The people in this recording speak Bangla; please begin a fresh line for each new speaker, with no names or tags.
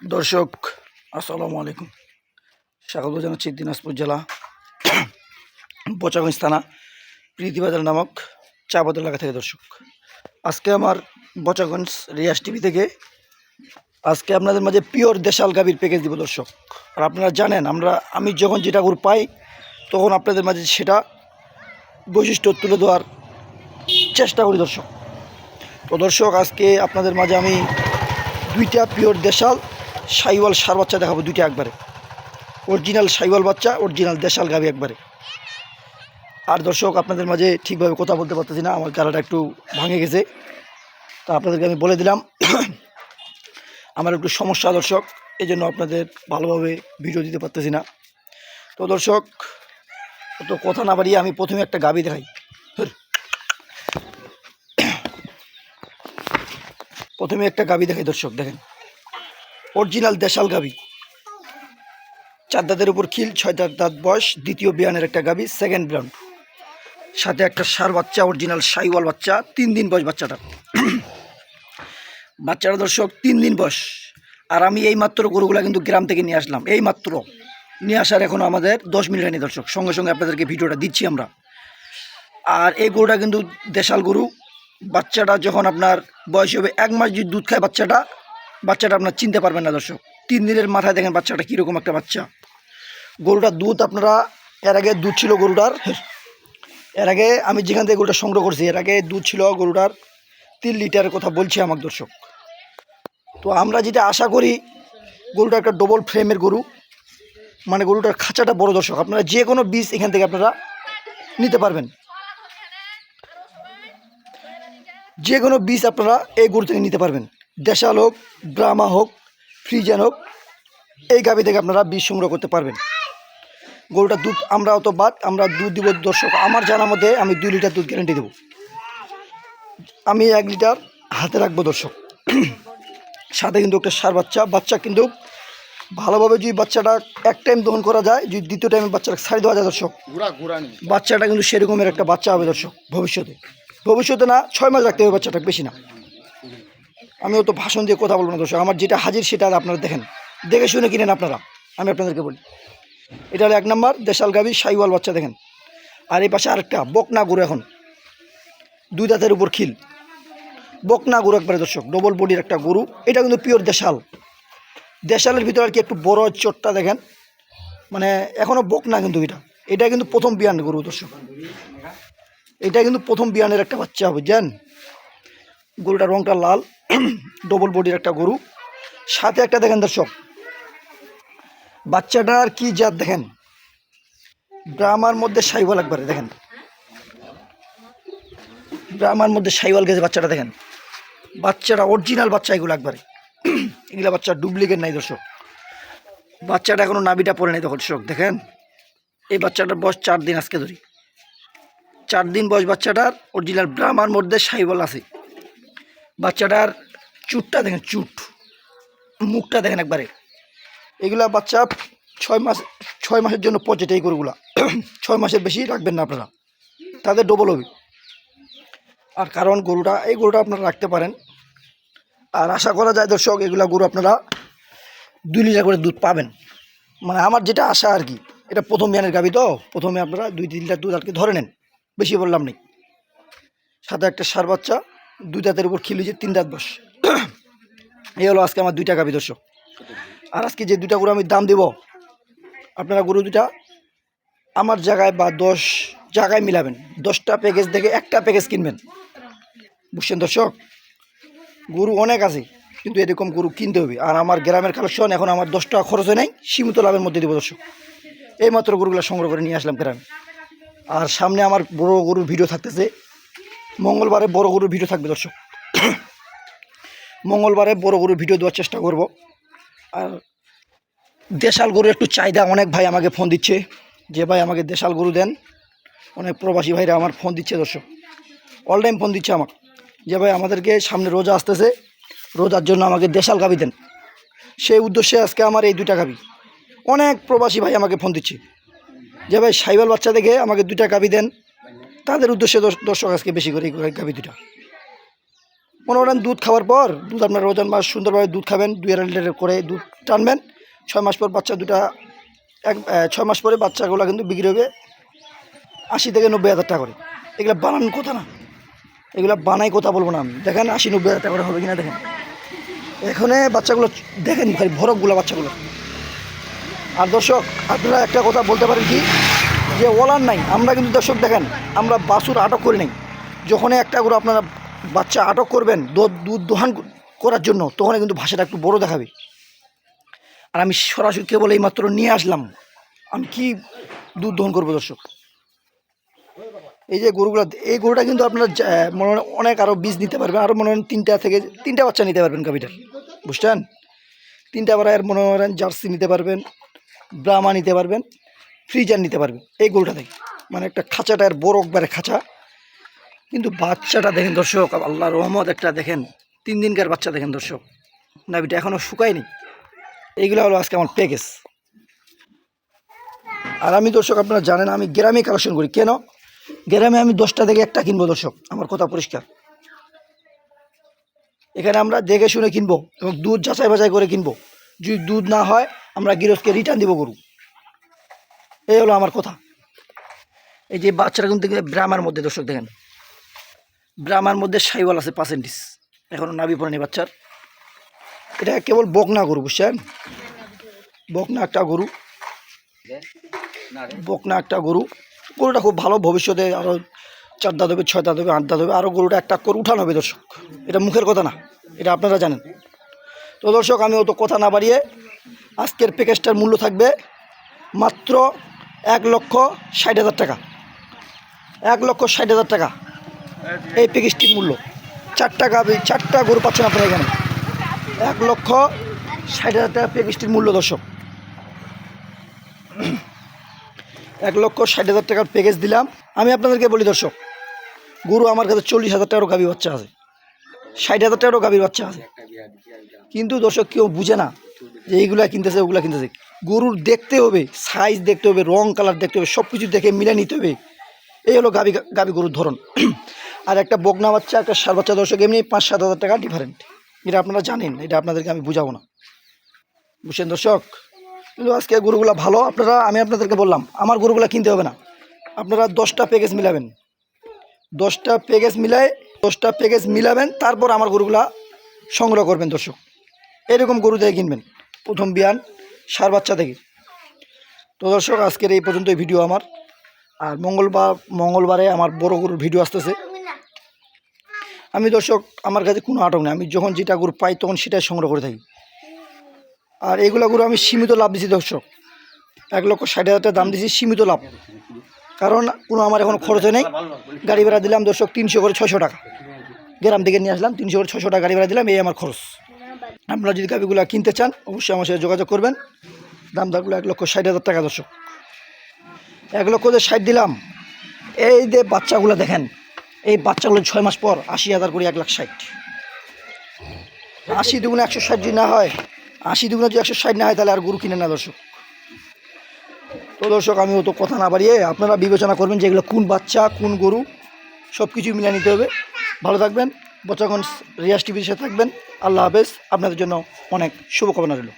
দর্শক আসসালামু আলাইকুম। স্বাগত জানাচ্ছি দিনাজপুর জেলা বোচাগঞ্জ থানা প্রীতিবাজার নামক চা বাদ এলাকা থেকে। দর্শক, আজকে আমার বোচাগঞ্জ রিয়াজ টিভি থেকে আজকে আপনাদের মাঝে পিওর দেশাল গাভীর প্যাকেজ দিব দর্শক। আর আপনারা জানেন আমি যখন যেটা গরু পাই তখন আপনাদের মাঝে সেটা বৈশিষ্ট্য তুলে দেওয়ার চেষ্টা করি দর্শক। তো দর্শক, আজকে আপনাদের মাঝে আমি দুইটা পিওর দেশাল সাইওয়াল সার বাচ্চা দেখাবো, দুইটা একবারে অরিজিনাল সাইওয়াল বাচ্চা, অরিজিনাল দেশাল গাভী একবারে। আর দর্শক, আপনাদের মাঝে ঠিকভাবে কথা বলতে পারতেছি না, আমার গলাটা একটু ভাঙে গেছে, তা আপনাদেরকে আমি বলে দিলাম আমার একটু সমস্যা দর্শক, এই জন্য আপনাদের ভালোভাবে ভিডিও দিতে পারতেছি না। তো দর্শক, অত কথা না বাড়িয়ে আমি প্রথমে একটা গাভী দেখাই। প্রথমে একটা গাভী দেখাই দর্শক, দেখেন অরিজিনাল দেশাল গাভী, 4 দাঁতের উপর খিল, 6 দাঁত বয়স, দ্বিতীয় বিয়ানের একটা গাভী, সেকেন্ড ব্রাউন্ড, সাথে একটা সার বাচ্চা, অরিজিনাল সাইওয়াল বাচ্চা, 3 দিন বয়স বাচ্চাটা দর্শক, 3 দিন বয়স। আর আমি এই মাত্র গরুগুলা কিন্তু গ্রাম থেকে নিয়ে আসলাম, এই মাত্র নিয়ে আসার এখনও আমাদের 10 মিনিট হয়নি দর্শক, সঙ্গে সঙ্গে আপনাদেরকে ভিডিওটা দিচ্ছি আমরা। আর এই গরুটা কিন্তু দেশাল গরু। বাচ্চাটা যখন আপনার বয়স হবে 1 মাস যদি দুধ খায় বাচ্চাটা আপনার চিনতে পারবেন না দর্শক। 3 দিনের মাথায় দেখেন বাচ্চাটা কীরকম একটা বাচ্চা। গরুটার দুধ আপনারা, এর আগে দুধ ছিল গরুটার, এর আগে আমি যেখান থেকে গরুটা সংগ্রহ করছি এর আগে দুধ ছিল গরুটার 3 লিটারের কথা বলছি আমার দর্শক। তো আমরা যেটা আশা করি, গরুটা একটা ডবল ফ্রেমের গরু, মানে গরুটার খাঁচাটা বড় দর্শক। আপনারা যে কোনো বীজ এখান থেকে আপনারা নিতে পারবেন, যে কোনো বীজ আপনারা এই গরু থেকে নিতে পারবেন, দেশাল হোক, ব্রাহ্মা হোক, ফ্রিজিয়ান হোক, এই গাভী থেকে আপনারা বীজ সংগ্রহ করতে পারবেন। গরুটার দুধ আমরা দুধ দিব দর্শক, আমার জানা মতে আমি 2 লিটার দুধ গ্যারান্টি দেবো। আমি 1 লিটার হাতে রাখবো দর্শক। সাথে কিন্তু একটা সার বাচ্চা কিন্তু ভালোভাবে যদি বাচ্চাটা এক টাইম দহন করা যায়, যদি দ্বিতীয় টাইমে বাচ্চাটা ছাড়ি দেওয়া যায় দর্শক, বাচ্চাটা কিন্তু সেরকমের একটা বাচ্চা হবে দর্শক। ভবিষ্যতে না, 6 মাস রাখতে হবে বাচ্চাটা, বেশি না। আমি অত ভাষণ দিয়ে কথা বলবো না দর্শক, আমার যেটা হাজির সেটা আপনারা দেখে শুনে কিনেন আপনারা। আমি আপনাদেরকে বলি, এটা হলো 1 নম্বর দেশাল গাভী সাইওয়াল বাচ্চা, দেখেন। আর এই পাশে আরেকটা বকনা গরু, এখন 2 দাঁতের উপর খিল, বকনা গরু একবারে দর্শক, ডবল বডির একটা গরু। এটা কিন্তু পিওর দেশালের ভিতরে আর কি একটু বড় চোটটা দেখেন, মানে এখনও বকনা কিন্তু এটা কিন্তু প্রথম বিয়ান গরু দর্শক। এটা কিন্তু প্রথম বিয়ানের একটা বাচ্চা হবে, জান। গরুটার রংটা লাল, ডবল বডির একটা গরু। সাথে একটা দেখেন দর্শক, বাচ্চাটার কি জাত দেখেন, ব্রাহ্মার মধ্যে সাইওয়াল একবারে দেখেন, ব্রাহ্মার মধ্যে সাইওয়াল গেছে বাচ্চাটা, দেখেন বাচ্চাটা অরিজিনাল বাচ্চা, এগুলো একবারে এগুলা বাচ্চা ডুপ্লিকেট নাই দর্শক। বাচ্চাটা এখনো নাভিটা পড়ে নাই দর্শক, দেখেন। এই বাচ্চাটার বয়স 4 দিন, আজকে ধরি 4 দিন বয়স বাচ্চাটার, অরিজিনাল ব্রাহ্মার মধ্যে সাইওয়াল আছে। বাচ্চাটার চুটটা দেখেন, মুখটা দেখেন একবারে। এগুলা বাচ্চা 6 মাসের জন্য পচেটে এই গরুগুলা। 6 মাসের বেশি রাখবেন না আপনারা, তাদের ডবল হবে। আর কারণ এই গরুটা আপনারা রাখতে পারেন। আর আশা করা যায় দর্শক, এগুলা গরু আপনারা 2 লিটার করে দুধ পাবেন, মানে আমার যেটা আশা আর কি। এটা প্রথম বিয়ানের গাভী, তো প্রথমে আপনারা 2-3 লিটার দুধ আর কি ধরে নেন, বেশি বললাম নেই। সাথে একটা সার বাচ্চা, 2 দাঁতের উপর খিল, 3 দাঁত বয়স। এই হলো আজকে আমার 2টা গাভী দর্শক। আর আজকে যে 2টা গরু আমি দাম দেব, আপনারা গরু 2টা আমার জায়গায় বা 10 জায়গায় মিলাবেন, 10টা প্যাকেজ থেকে একটা প্যাকেজ কিনবেন, বুঝছেন দর্শক। গরু অনেক আছে, কিন্তু এরকম গরু কিনতে হবে। আর আমার গ্রামের কালেকশন এখন আমার 10 টাকা খরচে নেই, সীমিত লাভের মধ্যে দেবো দর্শক। এইমাত্র গরুগুলো সংগ্রহ করে নিয়ে আসলাম গ্রামে। আর সামনে আমার বড় গরুর ভিডিও থাকতেছে, মঙ্গলবারে বড় গরুর ভিডিও থাকবে দর্শক। মঙ্গলবারে বড় গরুর ভিডিও দেওয়ার চেষ্টা করব। আর দেশাল গরু একটু চাহিদা, অনেক ভাই আমাকে ফোন দিচ্ছে যে ভাই আমাকে দেশাল গরু দেন। অনেক প্রবাসী ভাইরা আমার ফোন দিচ্ছে দর্শক, অল টাইম ফোন দিচ্ছে আমার, যে ভাই আমাদেরকে সামনে রোজা আসতেছে, রোজার জন্য আমাকে দেশাল গাভী দেন। সেই উদ্দেশ্যে আজকে আমার এই 2টা গাভী, অনেক প্রবাসী ভাই আমাকে ফোন দিচ্ছে যে ভাই সাইওয়াল বাচ্চা দেখে আমাকে 2টা গাভী দেন। তাদের উদ্দেশ্যে দর্শক আজকে বেশি করে এই গাভী 2টা, মনে করেন দুধ খাওয়ার পর দুধ আপনার ওজন মাস সুন্দরভাবে দুধ খাবেন 2.5 লিটার করে দুধ টানবেন 6 মাস পর বাচ্চা দুটা 6 মাস পরে বাচ্চাগুলো কিন্তু বিক্রি হবে 80 থেকে 90 হাজার টাকা করে। এগুলো বানানোর কথা না, এগুলো বানাই কথা বলবো না আমি। দেখেন 80-90 হাজার টাকা করে হবে কিনা দেখেন। এখানে বাচ্চাগুলো দেখেন খালি ভরকগুলো বাচ্চাগুলো। আর দর্শক আপনারা একটা কথা বলতে পারেন কি যে ওলার নাই, আমরা কিন্তু দর্শক দেখেন আমরা বাছুর আটক করি নাই। যখন একটা করে আপনারা বাচ্চা আটক করবেন দুধ দোহান করার জন্য তখন কিন্তু ভাষাটা একটু বড় দেখাবে। আর আমি সরাসরি কেবল এই মাত্র নিয়ে আসলাম, আমি কি দুধ দহন করবো দর্শক। এই যে গরুগুলো, এই গরুটা কিন্তু আপনারা মনে হয় অনেক আরও বীজ নিতে পারবেন, আরও মনে হয় 3টা বাচ্চা নিতে পারবেন গাভীটার, বুঝছেন। 3টা বারের মনে করেন জার্সি নিতে পারবেন, ব্রাহ্মা নিতে পারবেন, ফ্রিজার নিতে পারবেন এই গরুটা থেকে। মানে একটা খাঁচাটার বড় একবারে খাঁচা, কিন্তু বাচ্চাটা দেখেন দর্শক, আল্লাহর রহমত একটা দেখেন 3 দিনকার বাচ্চা দেখেন দর্শক, নাভিটা এখনও শুকায়নি। এইগুলো হলো আজকে আমার প্যাকেজ। আর আমি দর্শক আপনারা জানেন আমি গ্রামে কালেকশন করি। কেন গ্রামে আমি 10টা থেকে একটা কিনবো দর্শক, আমার কথা পরিষ্কার। এখানে আমরা দেখে শুনে কিনবো এবং দুধ যাচাই বাছাই করে কিনবো। যদি দুধ না হয় আমরা গৃহস্থকে রিটার্ন দিব গরু, এই হলো আমার কথা। এই যে বাচ্চাটা কিন্তু ব্রাহ্মার মধ্যে দর্শক দেখেন, ব্রাহ্মার মধ্যে সাইওয়াল আছে 5%, এখনও নাভি পড়েনি বাচ্চার। এটা কেবল বকনা গরু, বুঝছেন, বকনা একটা গরু, বকনা একটা গরু। গরুটা খুব ভালো, ভবিষ্যতে আরও 4 দাঁত হবে, 6 দাঁত হবে, 8 দাঁত হবে, আরও গরুটা একটা করে উঠানো হবে দর্শক। এটা মুখের কথা না, এটা আপনারা জানেন। তো দর্শক আমি অত কথা না বাড়িয়ে আজকের প্যাকেজটার মূল্য থাকবে মাত্র 1,60,000 টাকা। 1,60,000 টাকা এই প্যাকেজটির মূল্য। 4টা গরু পাচ্ছেন আপনারা এখানে, 1,60,000 টাকা প্যাকেজটির মূল্য দর্শক। 1,60,000 টাকার প্যাকেজ দিলাম। আমি আপনাদেরকে বলি দর্শক, গরু আমার কাছে 40,000 টাকারও গাভী বাচ্চা আছে, 60,000 টাকারও গাভীর বাচ্চা আছে। কিন্তু দর্শক কেউ বুঝে না যে এইগুলা কিনতেছে ওগুলা কিনতেছে। গরুর দেখতে হবে, সাইজ দেখতে হবে, রং কালার দেখতে হবে, সব কিছু দেখে মিলে নিতে হবে। এই হলো গাভী গরুর ধরন। আর একটা বকনা বাচ্চা একটা ষাঁড় বাচ্চা দর্শক এমনি 5-7 হাজার টাকা ডিফারেন্ট, এটা আপনারা জানেন, এটা আপনাদেরকে আমি বুঝাবো না, বুঝছেন দর্শক। কিন্তু আজকে গরুগুলা ভালো, আমি আপনাদেরকে বললাম আমার গরুগুলা কিনতে হবে না, আপনারা 10টা প্যাকেজ মিলাবেন, 10টা প্যাকেজ মিলাবেন, তারপর আমার গরুগুলা সংগ্রহ করবেন দর্শক। এরকম গরু থেকে কিনবেন, প্রথম বিয়ান ষাঁড় বাচ্চা থেকে। তো দর্শক আজকের এই পর্যন্তই ভিডিও আমার। আর মঙ্গলবারে আমার বড় গরুর ভিডিও আসতেছে। আমি দর্শক আমার কাছে কোনো আটক নেই, আমি যখন যেটা গরু পাই তখন সেটাই সংগ্রহ করে থাকি। আর এইগুলো গরু আমি সীমিত লাভ দিছি দর্শক, 1,60,000 টাকা দাম দিছি, সীমিত লাভ। কারণ কোনো আমার এখন খরচ নেই, গাড়ি ভাড়া দিলাম দর্শক 300 করে 600 টাকা, গ্রাম থেকে নিয়ে আসলাম 300 করে 600 টাকা গাড়ি ভাড়া দিলাম, এই আমার খরচ। আপনারা যদি গাভীগুলো কিনতে চান অবশ্যই আমার সাথে যোগাযোগ করবেন। দাম থাকলো 1,60,000 টাকা দর্শক, 1,60,000 দিলাম। এই যে বাচ্চাগুলো দেখেন, এই বাচ্চাগুলো 6 মাস পর 80,000 করে 1,60,000। 80 দুগুণে 160 যদি না হয়, 80 দুগুণে যদি 160 না হয় তাহলে আর গরু কিনে না দর্শক। তো দর্শক আমি অত কথা না বাড়িয়ে আপনারা বিবেচনা করবেন যে এগুলো কোন বাচ্চা কোন গরু, সব কিছু মিলে নিতে হবে। ভালো থাকবেন, বচ্চাগঞ্জ রিয়াজ টিভির সাথে থাকবেন। আল্লাহ হাফেজ, আপনাদের জন্য অনেক শুভকামনা রইল।